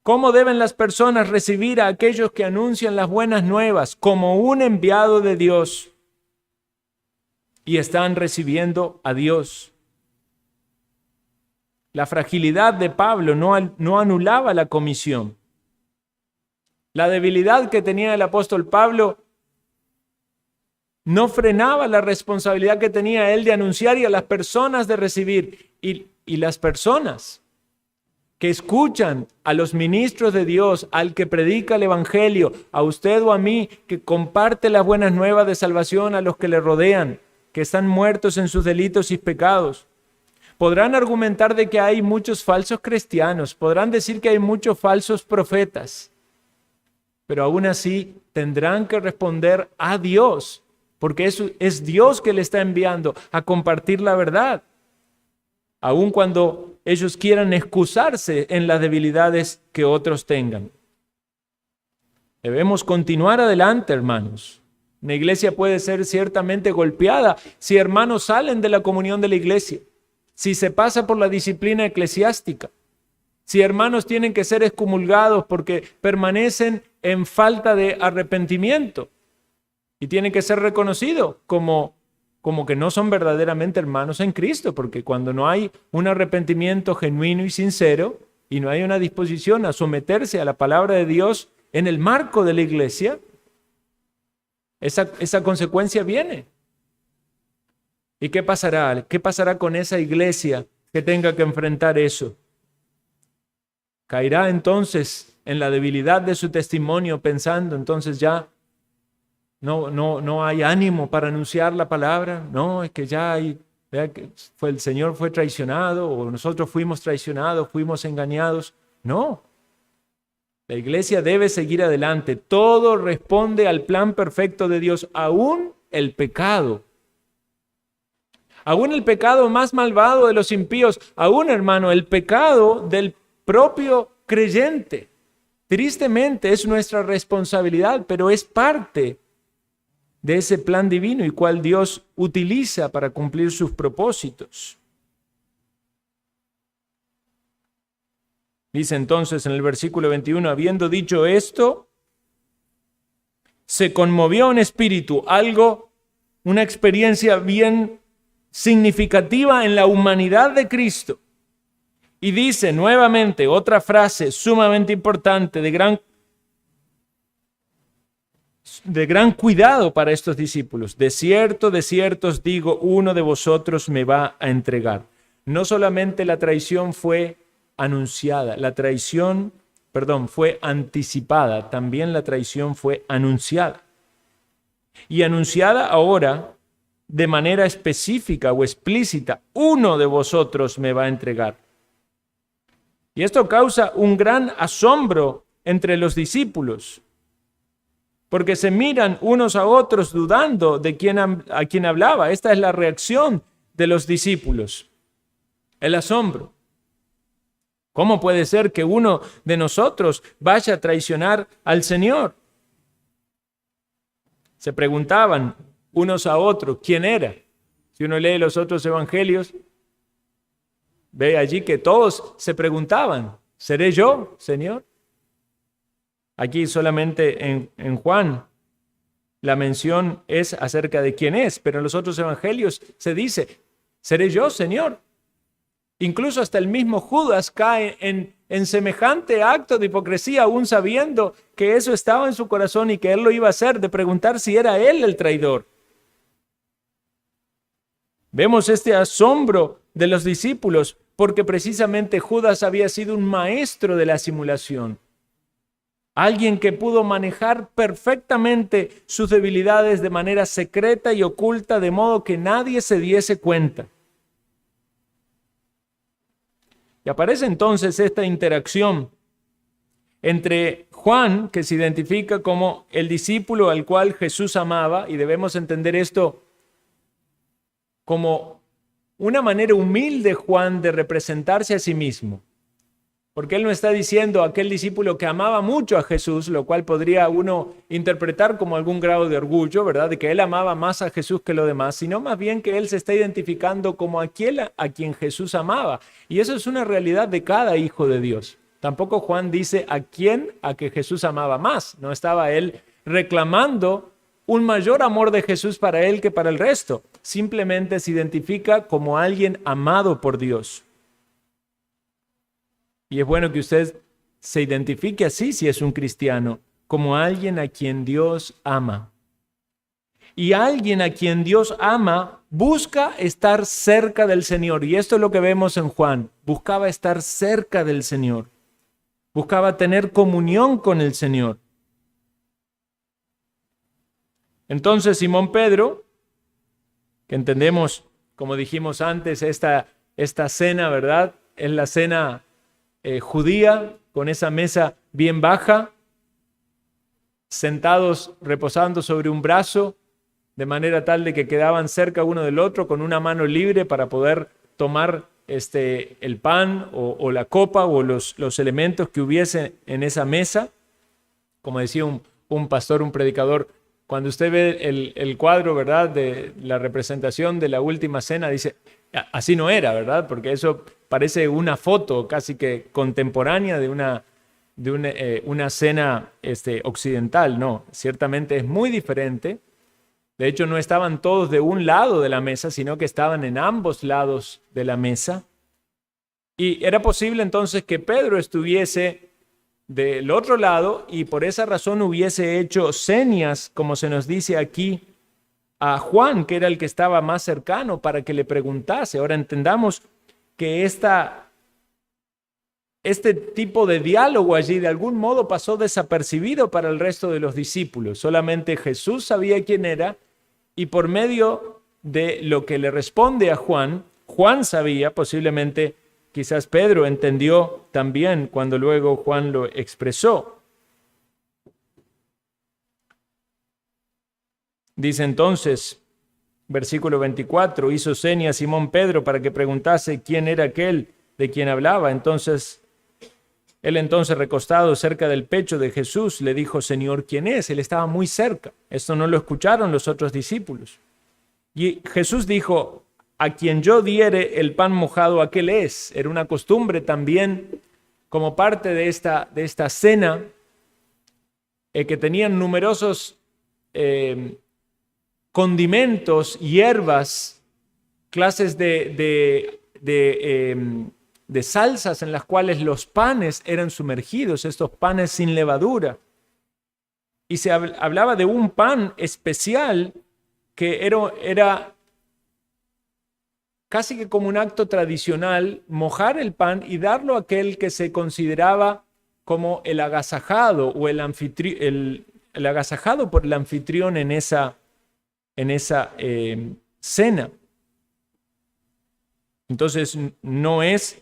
¿Cómo deben las personas recibir a aquellos que anuncian las buenas nuevas? Como un enviado de Dios. Y están recibiendo a Dios. La fragilidad de Pablo no anulaba la comisión. La debilidad que tenía el apóstol Pablo no frenaba la responsabilidad que tenía él de anunciar y a las personas de recibir. Y las personas que escuchan a los ministros de Dios, al que predica el Evangelio, a usted o a mí, que comparte las buenas nuevas de salvación a los que le rodean, que están muertos en sus delitos y pecados. Podrán argumentar de que hay muchos falsos cristianos, podrán decir que hay muchos falsos profetas, pero aún así tendrán que responder a Dios, porque es Dios que le está enviando a compartir la verdad, aun cuando ellos quieran excusarse en las debilidades que otros tengan. Debemos continuar adelante, hermanos. Una iglesia puede ser ciertamente golpeada si hermanos salen de la comunión de la iglesia, si se pasa por la disciplina eclesiástica, si hermanos tienen que ser excomulgados porque permanecen en falta de arrepentimiento y tienen que ser reconocidos como que no son verdaderamente hermanos en Cristo, porque cuando no hay un arrepentimiento genuino y sincero y no hay una disposición a someterse a la palabra de Dios en el marco de la iglesia, esa consecuencia viene. ¿Y qué pasará? ¿Qué pasará con esa iglesia que tenga que enfrentar eso? Caerá entonces en la debilidad de su testimonio, pensando entonces ya no hay ánimo para anunciar la palabra. No, es que ya el Señor fue traicionado, o nosotros fuimos traicionados, fuimos engañados. No. La iglesia debe seguir adelante. Todo responde al plan perfecto de Dios, aún el pecado. Aún el pecado más malvado de los impíos, aún, hermano, el pecado del propio creyente. Tristemente es nuestra responsabilidad, pero es parte de ese plan divino y cual Dios utiliza para cumplir sus propósitos. Dice entonces en el versículo 21, habiendo dicho esto, se conmovió en espíritu, una experiencia bien significativa en la humanidad de Cristo. Y dice nuevamente otra frase sumamente importante, de gran cuidado para estos discípulos. De cierto os digo, uno de vosotros me va a entregar. No solamente la traición fue anunciada, fue anticipada, también la traición fue anunciada. Y anunciada ahora de manera específica o explícita, uno de vosotros me va a entregar. Y esto causa un gran asombro entre los discípulos, porque se miran unos a otros dudando de a quién hablaba. Esta es la reacción de los discípulos, el asombro. ¿Cómo puede ser que uno de nosotros vaya a traicionar al Señor? Se preguntaban unos a otros quién era. Si uno lee los otros evangelios, ve allí que todos se preguntaban, ¿seré yo, Señor? Aquí solamente en Juan la mención es acerca de quién es, pero en los otros evangelios se dice, ¿seré yo, Señor? Incluso hasta el mismo Judas cae en semejante acto de hipocresía, aún sabiendo que eso estaba en su corazón y que él lo iba a hacer, de preguntar si era él el traidor. Vemos este asombro de los discípulos porque precisamente Judas había sido un maestro de la simulación. Alguien que pudo manejar perfectamente sus debilidades de manera secreta y oculta, de modo que nadie se diese cuenta. Y aparece entonces esta interacción entre Juan, que se identifica como el discípulo al cual Jesús amaba, y debemos entender esto como una manera humilde, Juan, de representarse a sí mismo. Porque él no está diciendo aquel discípulo que amaba mucho a Jesús, lo cual podría uno interpretar como algún grado de orgullo, ¿verdad? De que él amaba más a Jesús que lo demás, sino más bien que él se está identificando como aquel a quien Jesús amaba. Y eso es una realidad de cada hijo de Dios. Tampoco Juan dice a que Jesús amaba más. No estaba él reclamando un mayor amor de Jesús para él que para el resto. Simplemente se identifica como alguien amado por Dios. Y es bueno que usted se identifique así si es un cristiano, como alguien a quien Dios ama. Y alguien a quien Dios ama busca estar cerca del Señor. Y esto es lo que vemos en Juan. Buscaba estar cerca del Señor. Buscaba tener comunión con el Señor. Entonces Simón Pedro, que entendemos, como dijimos antes, esta cena, ¿verdad? Es la cena judía, con esa mesa bien baja, sentados reposando sobre un brazo, de manera tal de que quedaban cerca uno del otro, con una mano libre para poder tomar el pan o la copa o los elementos que hubiese en esa mesa. Como decía un pastor, un predicador, cuando usted ve el cuadro, ¿verdad?, de la representación de la última cena, dice, así no era, ¿verdad? Porque eso parece una foto casi que contemporánea de una cena occidental. No, ciertamente es muy diferente. De hecho, no estaban todos de un lado de la mesa, sino que estaban en ambos lados de la mesa. Y era posible entonces que Pedro estuviese del otro lado y por esa razón hubiese hecho señas, como se nos dice aquí, a Juan, que era el que estaba más cercano, para que le preguntase. Ahora entendamos que este tipo de diálogo allí de algún modo pasó desapercibido para el resto de los discípulos. Solamente Jesús sabía quién era y por medio de lo que le responde a Juan, Juan sabía, posiblemente quizás Pedro entendió también cuando luego Juan lo expresó. Dice entonces, versículo 24, hizo seña a Simón Pedro para que preguntase quién era aquel de quien hablaba. Él entonces recostado cerca del pecho de Jesús le dijo, Señor, ¿quién es? Él estaba muy cerca. Esto no lo escucharon los otros discípulos. Y Jesús dijo, a quien yo diere el pan mojado, aquel es. Era una costumbre también como parte de esta cena que tenían numerosos condimentos, hierbas, clases de salsas en las cuales los panes eran sumergidos, estos panes sin levadura. Y se hablaba de un pan especial que era casi que como un acto tradicional, mojar el pan y darlo a aquel que se consideraba como el agasajado o el agasajado por el anfitrión en esa cena. Entonces no es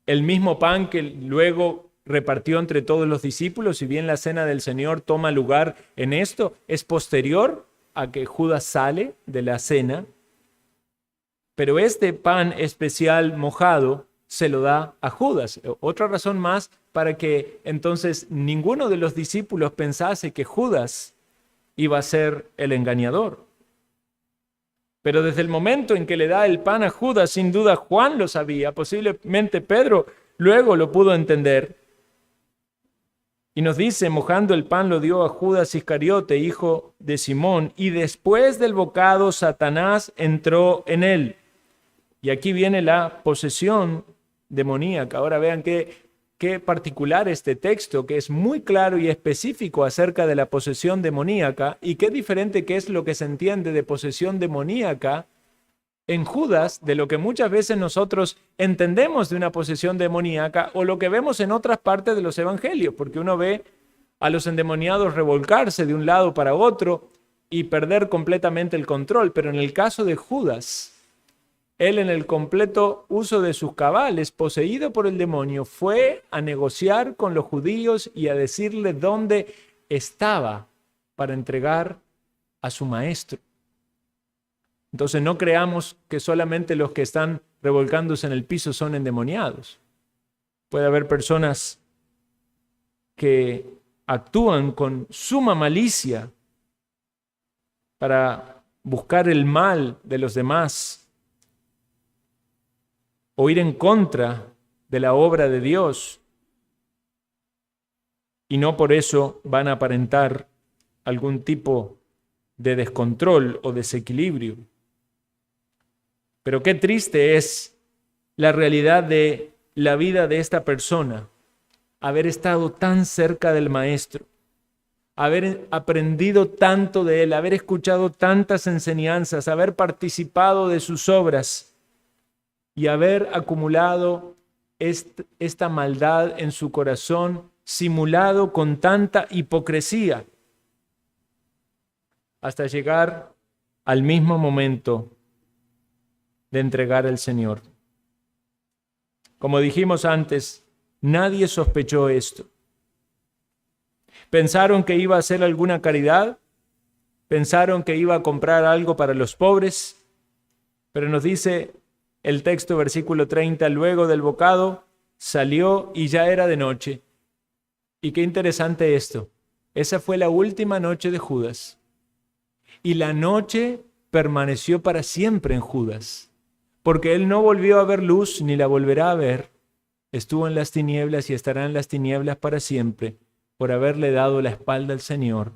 el mismo pan que luego repartió entre todos los discípulos, si bien la cena del Señor toma lugar en esto, es posterior a que Judas sale de la cena, pero este pan especial mojado se lo da a Judas. Otra razón más para que entonces ninguno de los discípulos pensase que Judas iba a ser el engañador. Pero desde el momento en que le da el pan a Judas, sin duda Juan lo sabía, posiblemente Pedro luego lo pudo entender. Y nos dice, mojando el pan lo dio a Judas Iscariote, hijo de Simón, y después del bocado Satanás entró en él. Y aquí viene la posesión demoníaca. Ahora vean qué particular este texto, que es muy claro y específico acerca de la posesión demoníaca, y qué diferente que es lo que se entiende de posesión demoníaca en Judas de lo que muchas veces nosotros entendemos de una posesión demoníaca o lo que vemos en otras partes de los evangelios, porque uno ve a los endemoniados revolcarse de un lado para otro y perder completamente el control, pero en el caso de Judas, él en el completo uso de sus cabales, poseído por el demonio, fue a negociar con los judíos y a decirle dónde estaba para entregar a su maestro. Entonces no creamos que solamente los que están revolcándose en el piso son endemoniados. Puede haber personas que actúan con suma malicia para buscar el mal de los demás o ir en contra de la obra de Dios, y no por eso van a aparentar algún tipo de descontrol o desequilibrio. Pero qué triste es la realidad de la vida de esta persona, haber estado tan cerca del Maestro, haber aprendido tanto de él, haber escuchado tantas enseñanzas, haber participado de sus obras y haber acumulado esta maldad en su corazón, simulado con tanta hipocresía, hasta llegar al mismo momento de entregar al Señor. Como dijimos antes, nadie sospechó esto. Pensaron que iba a hacer alguna caridad, pensaron que iba a comprar algo para los pobres, pero nos dice el texto, versículo 30, luego del bocado salió y ya era de noche. Y qué interesante esto. Esa fue la última noche de Judas. Y la noche permaneció para siempre en Judas, porque él no volvió a ver luz ni la volverá a ver. Estuvo en las tinieblas y estará en las tinieblas para siempre, por haberle dado la espalda al Señor,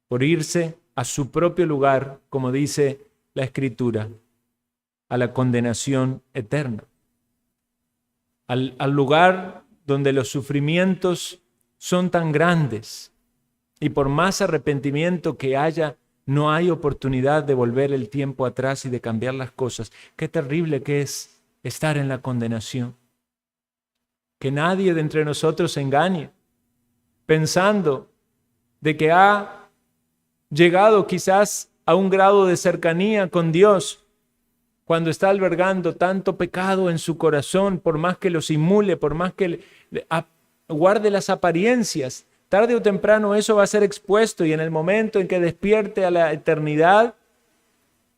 por irse a su propio lugar, como dice la Escritura, a la condenación eterna, al lugar donde los sufrimientos son tan grandes y por más arrepentimiento que haya, no hay oportunidad de volver el tiempo atrás y de cambiar las cosas. Qué terrible que es estar en la condenación. Que nadie de entre nosotros se engañe pensando de que ha llegado quizás a un grado de cercanía con Dios cuando está albergando tanto pecado en su corazón, por más que lo simule, por más que guarde las apariencias. Tarde o temprano eso va a ser expuesto y en el momento en que despierte a la eternidad,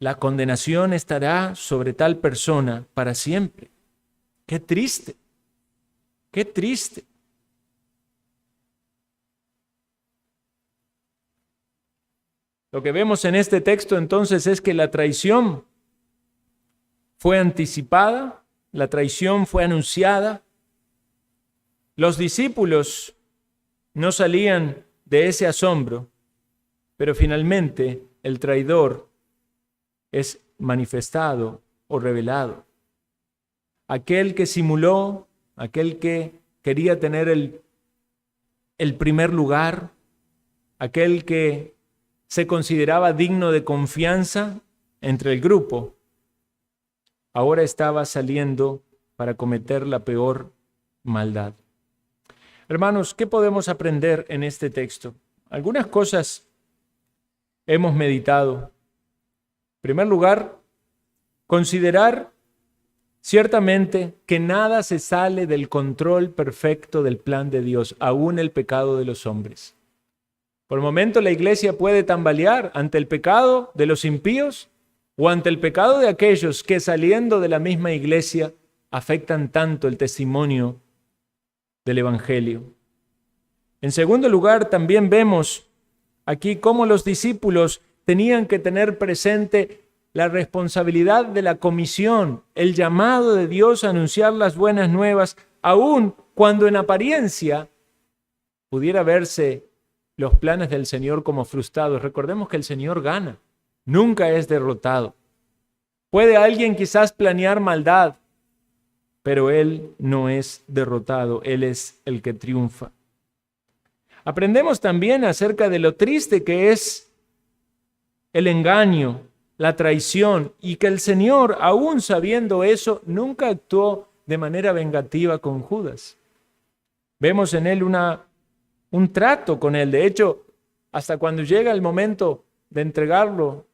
la condenación estará sobre tal persona para siempre. ¡Qué triste! ¡Qué triste! Lo que vemos en este texto entonces es que la traición fue anticipada, la traición fue anunciada. Los discípulos no salían de ese asombro, pero finalmente el traidor es manifestado o revelado. Aquel que simuló, aquel que quería tener el primer lugar, aquel que se consideraba digno de confianza entre el grupo, ahora estaba saliendo para cometer la peor maldad. Hermanos, ¿qué podemos aprender en este texto? Algunas cosas hemos meditado. En primer lugar, considerar ciertamente que nada se sale del control perfecto del plan de Dios, aún el pecado de los hombres. Por el momento la iglesia puede tambalear ante el pecado de los impíos o ante el pecado de aquellos que saliendo de la misma iglesia afectan tanto el testimonio del Evangelio. En segundo lugar, también vemos aquí cómo los discípulos tenían que tener presente la responsabilidad de la comisión, el llamado de Dios a anunciar las buenas nuevas, aun cuando en apariencia pudiera verse los planes del Señor como frustrados. Recordemos que el Señor gana, nunca es derrotado. Puede alguien quizás planear maldad, pero Él no es derrotado, Él es el que triunfa. Aprendemos también acerca de lo triste que es el engaño, la traición, y que el Señor, aún sabiendo eso, nunca actuó de manera vengativa con Judas. Vemos en él un trato con él. De hecho, hasta cuando llega el momento de entregarlo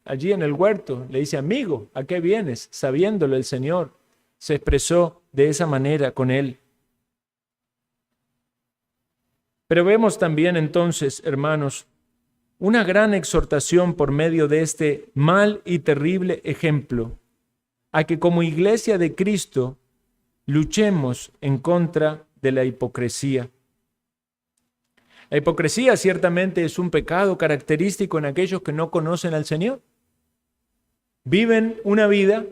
allí en el huerto, le dice: amigo, ¿a qué vienes? Sabiéndolo, el Señor se expresó de esa manera con él. Pero vemos también entonces, hermanos, una gran exhortación por medio de este mal y terrible ejemplo, a que como iglesia de Cristo luchemos en contra de la hipocresía. La hipocresía ciertamente es un pecado característico en aquellos que no conocen al Señor. Viven una vida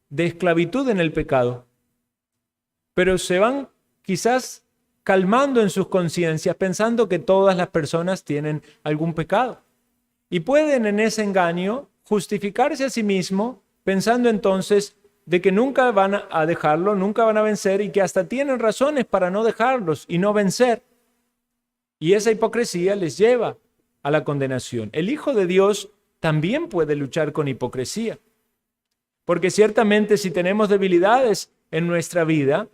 de esclavitud en el pecado, pero se van quizás calmando en sus conciencias, pensando que todas las personas tienen algún pecado. Y pueden en ese engaño justificarse a sí mismo, pensando entonces de que nunca van a dejarlo, nunca van a vencer, y que hasta tienen razones para no dejarlos y no vencer. Y esa hipocresía les lleva a la condenación. El Hijo de Dios también puede luchar con hipocresía, porque ciertamente si tenemos debilidades en nuestra vida,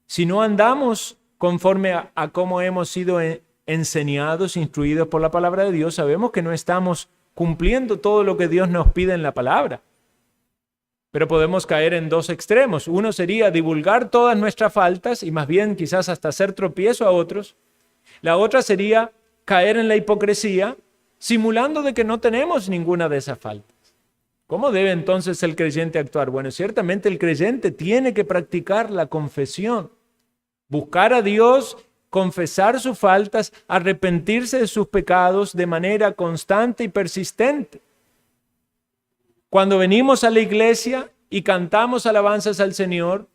si no andamos conforme a cómo hemos sido enseñados, instruidos por la palabra de Dios, sabemos que no estamos cumpliendo todo lo que Dios nos pide en la palabra. Pero podemos caer en dos extremos. Uno sería divulgar todas nuestras faltas y más bien quizás hasta hacer tropiezo a otros. La otra sería caer en la hipocresía, simulando de que no tenemos ninguna de esas faltas. ¿Cómo debe entonces el creyente actuar? Bueno, ciertamente el creyente tiene que practicar la confesión. Buscar a Dios, confesar sus faltas, arrepentirse de sus pecados de manera constante y persistente. Cuando venimos a la iglesia y cantamos alabanzas al Señor,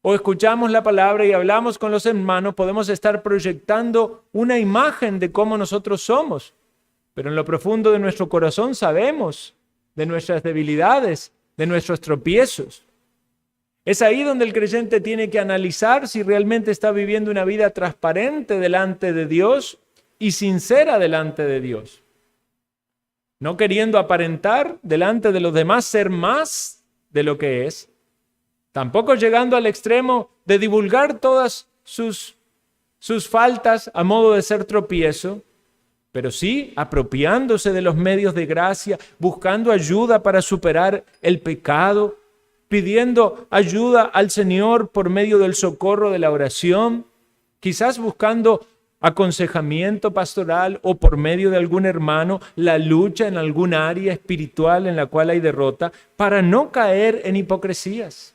o escuchamos la palabra y hablamos con los hermanos, podemos estar proyectando una imagen de cómo nosotros somos. Pero en lo profundo de nuestro corazón sabemos de nuestras debilidades, de nuestros tropiezos. Es ahí donde el creyente tiene que analizar si realmente está viviendo una vida transparente delante de Dios y sincera delante de Dios. No queriendo aparentar delante de los demás ser más de lo que es. Tampoco llegando al extremo de divulgar todas sus faltas a modo de ser tropiezo, pero sí apropiándose de los medios de gracia, buscando ayuda para superar el pecado, pidiendo ayuda al Señor por medio del socorro de la oración, quizás buscando aconsejamiento pastoral o por medio de algún hermano, la lucha en algún área espiritual en la cual hay derrota, para no caer en hipocresías,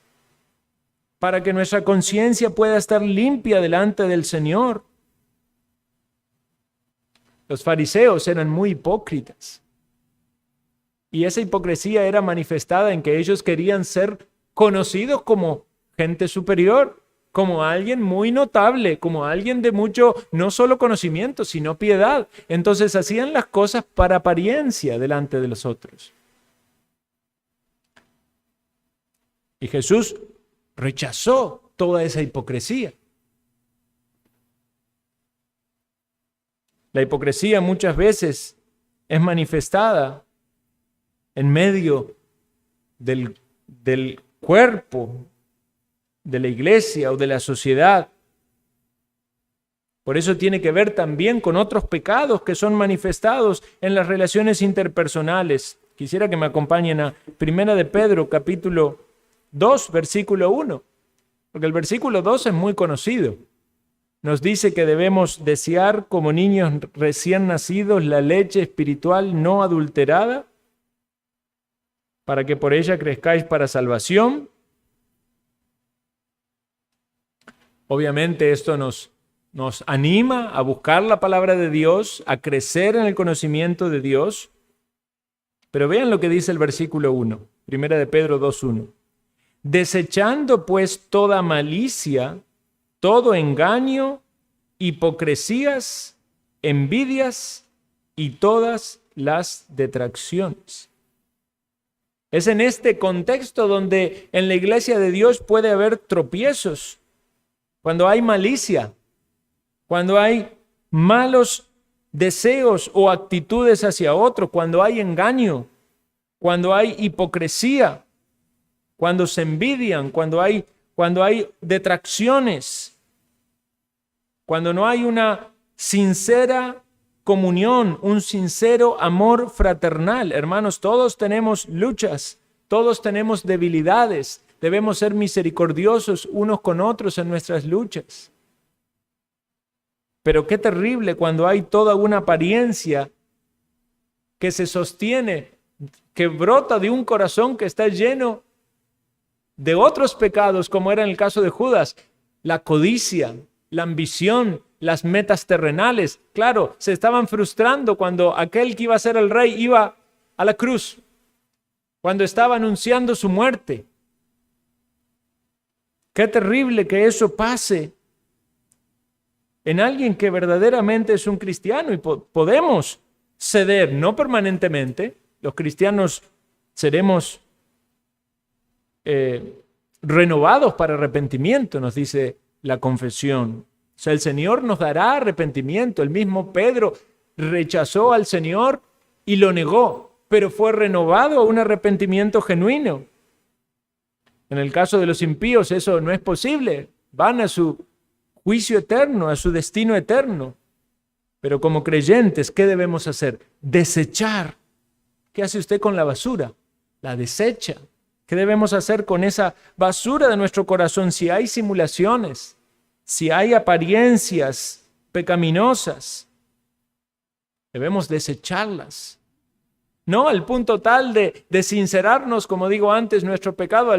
para que nuestra conciencia pueda estar limpia delante del Señor. Los fariseos eran muy hipócritas y esa hipocresía era manifestada en que ellos querían ser conocidos como gente superior, como alguien muy notable, como alguien de mucho, no solo conocimiento, sino piedad. Entonces hacían las cosas para apariencia delante de los otros. Y Jesús rechazó toda esa hipocresía. La hipocresía muchas veces es manifestada en medio del cuerpo de la iglesia o de la sociedad. Por eso tiene que ver también con otros pecados que son manifestados en las relaciones interpersonales. Quisiera que me acompañen a 1 de Pedro, capítulo 2, versículo 1, porque el versículo 2 es muy conocido. Nos dice que debemos desear como niños recién nacidos la leche espiritual no adulterada, para que por ella crezcáis para salvación. Obviamente esto nos anima a buscar la palabra de Dios, a crecer en el conocimiento de Dios. Pero vean lo que dice el versículo 1, 1 de Pedro 2:1. Desechando pues toda malicia, todo engaño, hipocresías, envidias y todas las detracciones. Es en este contexto donde en la iglesia de Dios puede haber tropiezos, cuando hay malicia, cuando hay malos deseos o actitudes hacia otro, cuando hay engaño, cuando hay hipocresía, cuando se envidian, cuando hay detracciones, cuando no hay una sincera comunión, un sincero amor fraternal. Hermanos, todos tenemos luchas, todos tenemos debilidades. Debemos ser misericordiosos unos con otros en nuestras luchas. Pero qué terrible cuando hay toda una apariencia que se sostiene, que brota de un corazón que está lleno de otros pecados, como era en el caso de Judas, la codicia, la ambición, las metas terrenales. Claro, se estaban frustrando cuando aquel que iba a ser el rey iba a la cruz, cuando estaba anunciando su muerte. Qué terrible que eso pase en alguien que verdaderamente es un cristiano, y podemos ceder, no permanentemente. Los cristianos seremos renovados para arrepentimiento, nos dice la confesión. O sea, el Señor nos dará arrepentimiento. El mismo Pedro rechazó al Señor y lo negó, pero fue renovado a un arrepentimiento genuino. En el caso de los impíos eso no es posible. Van a su juicio eterno, a su destino eterno. Pero como creyentes, ¿qué debemos hacer? Desechar. ¿Qué hace usted con la basura? La desecha. ¿Qué debemos hacer con esa basura de nuestro corazón? Si hay simulaciones, si hay apariencias pecaminosas, debemos desecharlas. No al punto tal de sincerarnos, como digo antes, nuestro pecado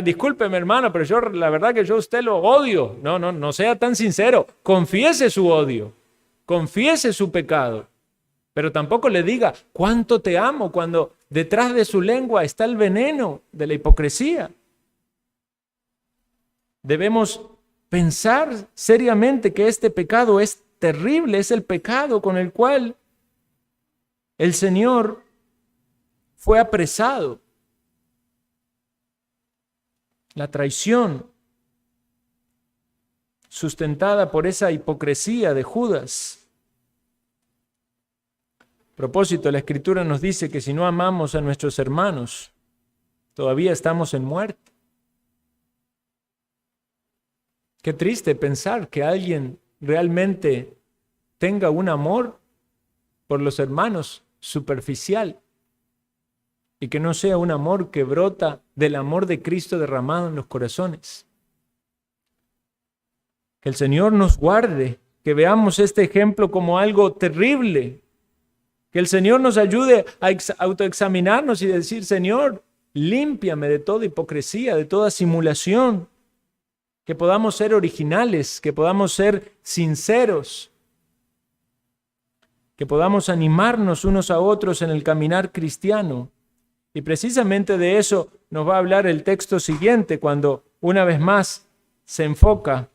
discúlpeme hermano, pero yo la verdad que yo a usted lo odio. No sea tan sincero. Confiese su odio, confiese su pecado, pero tampoco le diga cuánto te amo cuando detrás de su lengua está el veneno de la hipocresía. Debemos pensar seriamente que este pecado es terrible, es el pecado con el cual el Señor fue apresado. La traición sustentada por esa hipocresía de Judas. A propósito, la Escritura nos dice que si no amamos a nuestros hermanos, todavía estamos en muerte. Qué triste pensar que alguien realmente tenga un amor por los hermanos superficial y que no sea un amor que brota del amor de Cristo derramado en los corazones. Que el Señor nos guarde que veamos este ejemplo como algo terrible, que el Señor nos ayude a autoexaminarnos y decir, Señor, límpiame de toda hipocresía, de toda simulación, que podamos ser originales, que podamos ser sinceros, que podamos animarnos unos a otros en el caminar cristiano. Y precisamente de eso nos va a hablar el texto siguiente, cuando una vez más se enfoca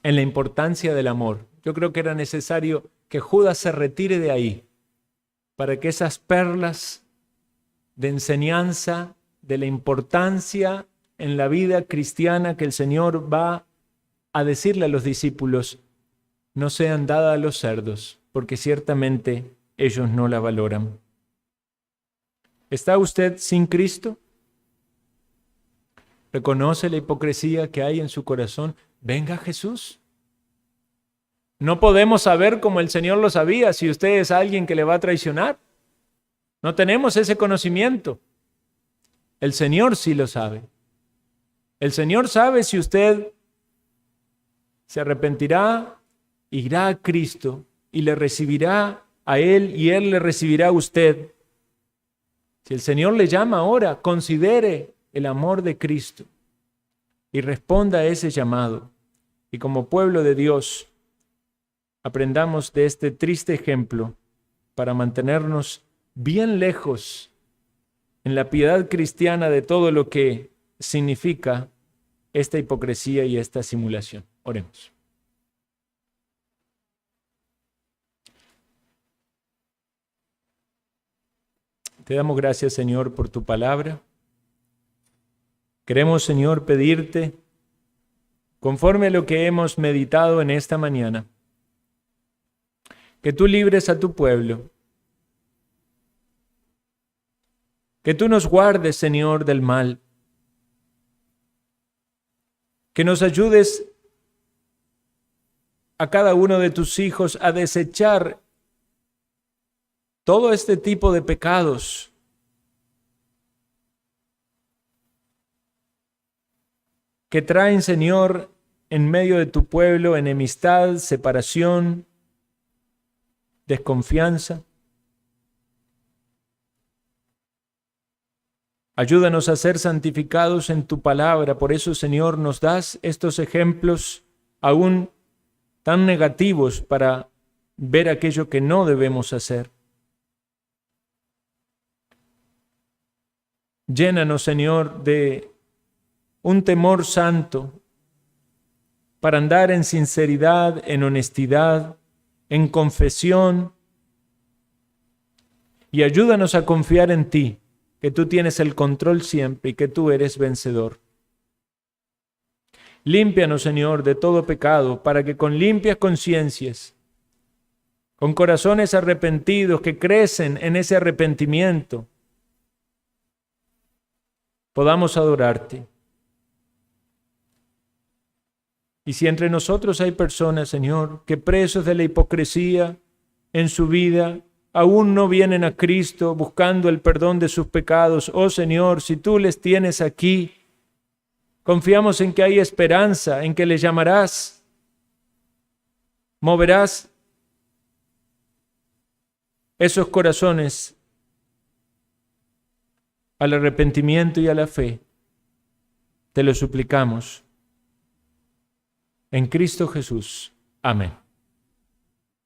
en la importancia del amor. Yo creo que era necesario que Judas se retire de ahí, para que esas perlas de enseñanza de la importancia en la vida cristiana que el Señor va a decirle a los discípulos no sean dadas a los cerdos, porque ciertamente ellos no la valoran. ¿Está usted sin Cristo? ¿Reconoce la hipocresía que hay en su corazón? Venga a Jesús. No podemos saber como el Señor lo sabía si usted es alguien que le va a traicionar. No tenemos ese conocimiento. El Señor sí lo sabe. El Señor sabe si usted se arrepentirá, irá a Cristo y le recibirá a Él y Él le recibirá a usted. Si el Señor le llama ahora, considere el amor de Cristo y responda a ese llamado. Y como pueblo de Dios, aprendamos de este triste ejemplo para mantenernos bien lejos en la piedad cristiana de todo lo que significa esta hipocresía y esta simulación. Oremos. Te damos gracias, Señor, por tu palabra. Queremos, Señor, pedirte, conforme a lo que hemos meditado en esta mañana, que tú libres a tu pueblo, que tú nos guardes, Señor, del mal, que nos ayudes a cada uno de tus hijos a desechar todo este tipo de pecados que traen, Señor, en medio de tu pueblo enemistad, separación, desconfianza. Ayúdanos a ser santificados en tu palabra. Por eso, Señor, nos das estos ejemplos aún tan negativos para ver aquello que no debemos hacer. Llénanos, Señor, de un temor santo para andar en sinceridad, en honestidad, en confesión, y ayúdanos a confiar en ti, que tú tienes el control siempre y que tú eres vencedor. Límpianos, Señor, de todo pecado, para que con limpias conciencias, con corazones arrepentidos que crecen en ese arrepentimiento, podamos adorarte. Y si entre nosotros hay personas, Señor, que presos de la hipocresía en su vida, aún no vienen a Cristo buscando el perdón de sus pecados, oh Señor, si tú les tienes aquí, confiamos en que hay esperanza, en que les llamarás, moverás esos corazones al arrepentimiento y a la fe. Te lo suplicamos. En Cristo Jesús. Amén.